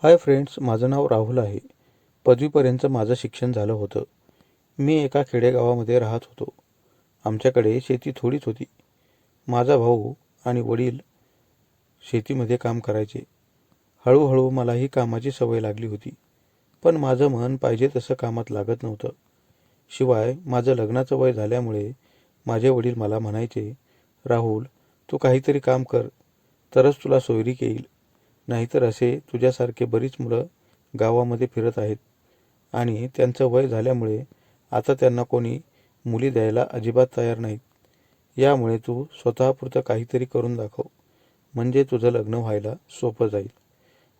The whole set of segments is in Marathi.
हाय फ्रेंड्स, माझं नाव राहुल आहे. पदवीपर्यंत माझं शिक्षण झालं होतं. मी एका खेडेगावामध्ये राहत होतो. आमच्याकडे शेती थोडीच होती. माझा भाऊ आणि वडील शेतीमध्ये काम करायचे. हळूहळू मलाही कामाची सवय लागली होती. पण माझं मन पाहिजे तसं कामात लागत नव्हतं. शिवाय माझं लग्नाचं वय झाल्यामुळे माझे वडील मला म्हणायचे, राहुल, तू काहीतरी काम कर, तरच तुला सोयरीक येईल. नाहीतर असे तुझ्यासारखे बरीच मुलं गावामध्ये फिरत आहेत आणि त्यांचं वय झाल्यामुळे आता त्यांना कोणी मुली द्यायला अजिबात तयार नाहीत. यामुळे तू स्वतःपुरतं काहीतरी करून दाखव, म्हणजे तुझं लग्न व्हायला सोपं जाईल.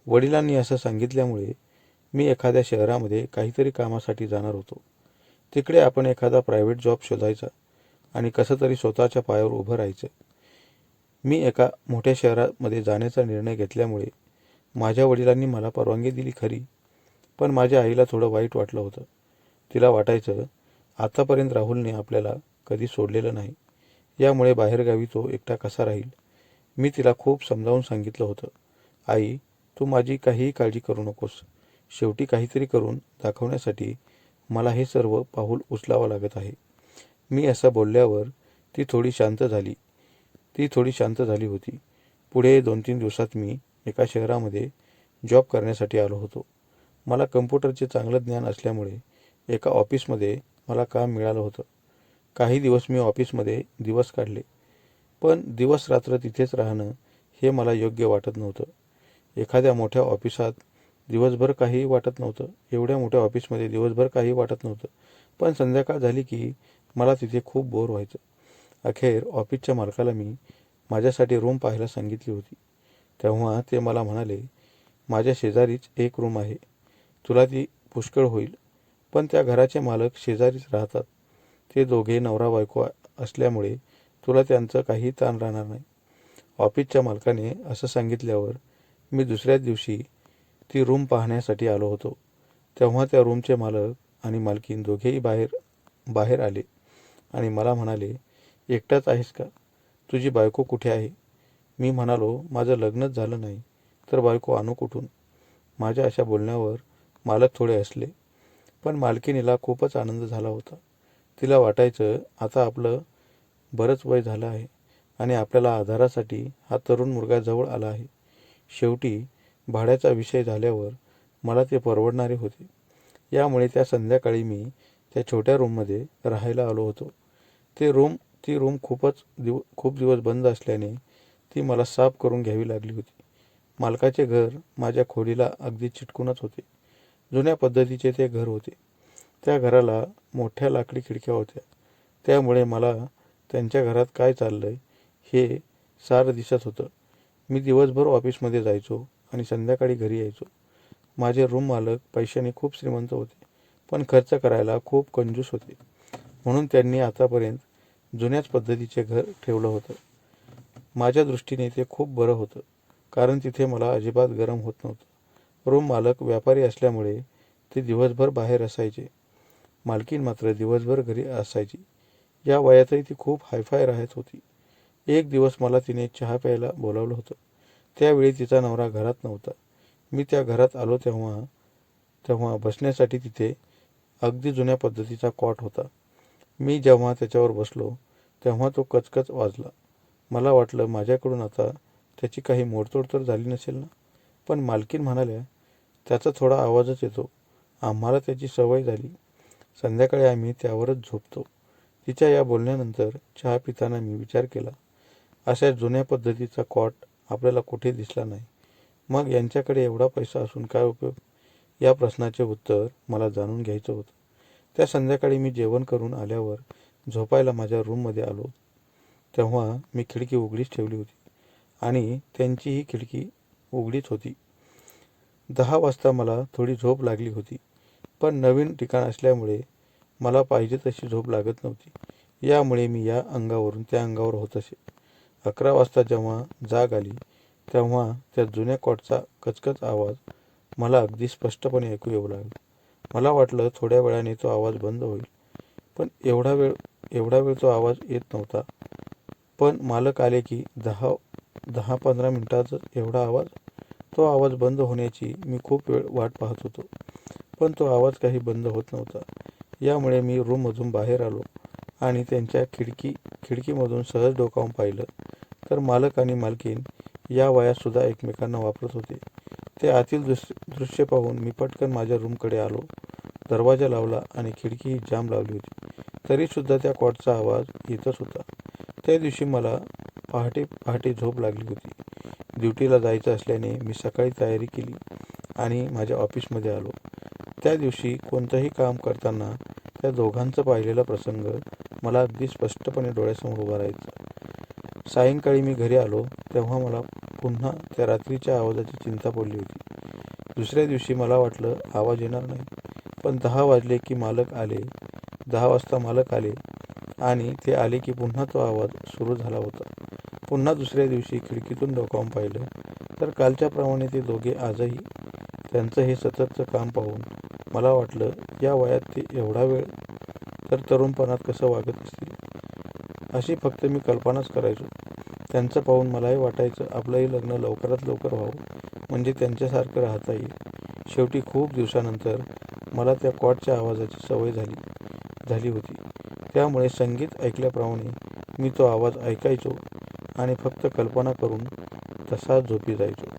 वडिलांनी असं सांगितल्यामुळे मी एखाद्या शहरामध्ये काहीतरी कामासाठी जाणार होतो. तिकडे आपण एखादा प्रायव्हेट जॉब शोधायचा आणि कसं तरी स्वतःच्या पायावर उभं राहायचं. मी एका मोठ्या शहरामध्ये जाण्याचा निर्णय घेतल्यामुळे माझ्या वडिलांनी मला परवानगी दिली खरी, पण माझ्या आईला थोडं वाईट वाटलं होतं. तिला वाटायचं, आतापर्यंत राहुलने आपल्याला कधी सोडलेलं नाही, यामुळे बाहेरगावी तो एकटा कसा राहील. मी तिला खूप समजावून सांगितलं होतं, आई, तू माझी काहीही काळजी करू नकोस. शेवटी काहीतरी करून दाखवण्यासाठी मला हे सर्व पाऊल उचलावं लागत आहे. मी असं बोलल्यावर ती थोडी शांत झाली होती. पुढे 2-3 दिवसात मी एका शहरामध्ये जॉब करण्यासाठी आलो होतो. मला कम्प्युटरचे चांगलं ज्ञान असल्यामुळे एका ऑफिसमध्ये मला काम मिळालं होतं. काही दिवस मी ऑफिसमध्ये दिवस काढले, पण दिवस रात्र तिथेच राहणं हे मला योग्य वाटत नव्हतं. एखाद्या मोठ्या ऑफिसात दिवसभर काही वाटत नव्हतं. एवढ्या मोठ्या ऑफिसमध्ये दिवसभर काही वाटत नव्हतं. पण संध्याकाळ झाली की मला तिथे खूप बोर व्हायचं. अखेर ऑफिसच्या मालकाला मी माझ्यासाठी रूम पाहायला सांगितली होती. तेव्हा ते मला म्हणाले, माझ्या शेजारीच एक रूम आहे, तुला ती पुष्कळ होईल. पण त्या घराचे मालक शेजारीच राहतात. ते दोघे नवरा बायको असल्यामुळे तुला त्यांचं काही ताण राहणार नाही. ऑफिसच्या मालकाने असं सांगितल्यावर मी दुसऱ्याच दिवशी ती रूम पाहण्यासाठी आलो होतो. तेव्हा त्या रूमचे मालक आणि मालकीण दोघेही बाहेर आले आणि मला म्हणाले, एकटाच आहेस का? तुझी बायको कुठे आहे? मी म्हणालो, माझं लग्नच झालं नाही तर बायको आणू कुठून? माझ्या अशा बोलण्यावर मालक थोडे हसले, पण मालकिणीला खूपच आनंद झाला होता. तिला वाटायचं, आता आपलं बरंच वय झालं आहे आणि आपल्याला आधारासाठी हा तरुण मुलगा जवळ आला आहे. शेवटी भाड्याचा विषय झाल्यावर मला ते परवडणारे होते. यामुळे त्या संध्याकाळी मी त्या छोट्या रूममध्ये राहायला आलो होतो. ती रूम खूप दिवस बंद असल्याने ती मला साफ करून घ्यावी लागली होती. मालकाचे घर माझ्या खोलीला अगदी चिटकूनच होते. जुन्या पद्धतीचे ते घर होते. त्या घराला मोठ्या लाकडी खिडक्या होत्या. त्यामुळे मला त्यांच्या घरात काय चाललंय हे सारं दिसत होतं. मी दिवसभर ऑफिसमध्ये जायचो आणि संध्याकाळी घरी यायचो. माझे रूम मालक पैशाने खूप श्रीमंत होते, पण खर्च करायला खूप कंजूस होते. म्हणून त्यांनी आतापर्यंत जुन्याच पद्धतीचे घर ठेवलं होतं. माझ्या दृष्टीने ते खूप बरं होतं, कारण तिथे मला अजिबात गरम होत नव्हतं. रूम मालक व्यापारी असल्यामुळे ते दिवसभर बाहेर असायचे. मालकीण मात्र दिवसभर घरी असायची. या वयातही ती खूप हायफाय राहत होती. एक दिवस मला तिने चहा प्यायला बोलावलं होतं. त्यावेळी तिचा नवरा घरात नव्हता. मी त्या घरात आलो तेव्हा बसण्यासाठी तिथे अगदी जुन्या पद्धतीचा कॉट होता. मी जेव्हा त्याच्यावर बसलो तेव्हा तो कचकच वाजला. मला वाटलं, माझ्याकडून आता त्याची काही मोडतोड तर झाली नसेल ना. पण मालकीण म्हणाल्या, त्याचा थोडा आवाजच येतो, आम्हाला त्याची सवय झाली. संध्याकाळी आम्ही त्यावरच झोपतो. तिच्या या बोलण्यानंतर चहा पिताना मी विचार केला, अशा जुन्या पद्धतीचा कॉट आपल्याला कुठे दिसला नाही. मग यांच्याकडे एवढा पैसा असून काय उपयोग? या प्रश्नाचे उत्तर मला जाणून घ्यायचं होतं. त्या संध्याकाळी मी जेवण करून आल्यावर झोपायला माझ्या रूममध्ये आलो तेव्हा मी खिडकी उघडीच ठेवली होती आणि त्यांचीही खिडकी उघडीच होती. 10 वाजता मला थोडी झोप लागली होती, पण नवीन ठिकाण असल्यामुळे मला पाहिजे तशी झोप लागत नव्हती. यामुळे मी या अंगावरून त्या अंगावर होत असे. 11 वाजता जेव्हा जाग आली तेव्हा त्या जुन्या कॉटचा कचकच आवाज मला अगदी स्पष्टपणे ऐकू येऊ लागला. मला वाटलं थोड्या वेळाने तो आवाज बंद होईल, पण एवढा वेळ तो आवाज येत नव्हता. पण मालक आले की 10-15 मिनिटातच एवढा आवाज. तो आवाज बंद होण्याची मी खूप वेळ वाट पाहत होतो, पण तो आवाज काही बंद होत नव्हता. यामुळे मी रूममधून बाहेर आलो आणि त्यांच्या खिडकीमधून सहज डोकावून पाहिलं तर मालक आणि मालकीण या वयातसुद्धा एकमेकांना वापरत होते. ते आतील दृश्य पाहून मी पटकन माझ्या रूमकडे आलो. दरवाजा लावला आणि खिडकीही जाम लावली होती. तरीसुद्धा त्या कॉटचा आवाज येतच होता. त्या दिवशी मला पहाटे पहाटे झोप लागली होती. ड्युटीला जायचं असल्याने मी सकाळी तयारी केली आणि माझ्या ऑफिसमध्ये आलो. त्या दिवशी कोणतंही काम करताना त्या दोघांचं पाहिलेला प्रसंग मला अगदी स्पष्टपणे डोळ्यासमोर उभा राहायचा. सायंकाळी मी घरी आलो तेव्हा मला पुन्हा त्या रात्रीच्या आवाजाची चिंता पडली होती. दुसऱ्या दिवशी मला वाटलं आवाज येणार नाही, पण 10 वाजले की मालक आले. 10 वाजता मालक आले आणि ते आले की पुन्हा तो आवाज सुरू झाला होता. पुन्हा दुसऱ्या दिवशी खिडकीतून डोकावून पाहिलं तर कालच्याप्रमाणे ते दोघे आजही. त्यांचं हे सततचं काम पाहून मला वाटलं या वयात ते एवढा वेळ तर तरुणपणात कसं वागत असतील, अशी फक्त मी कल्पनाच करायचो. त्यांचं पाहून मलाही वाटायचं आपलंही लग्न लवकरात लवकर व्हावं, म्हणजे त्यांच्यासारखं राहता येईल. शेवटी खूप दिवसानंतर मला त्या कॉटच्या आवाजाची सवय झाली होती. त्यामुळे संगीत ऐकल्याप्रमाणे मी तो आवाज ऐकायचो आणि फक्त कल्पना करून तसाच झोपी जायचो.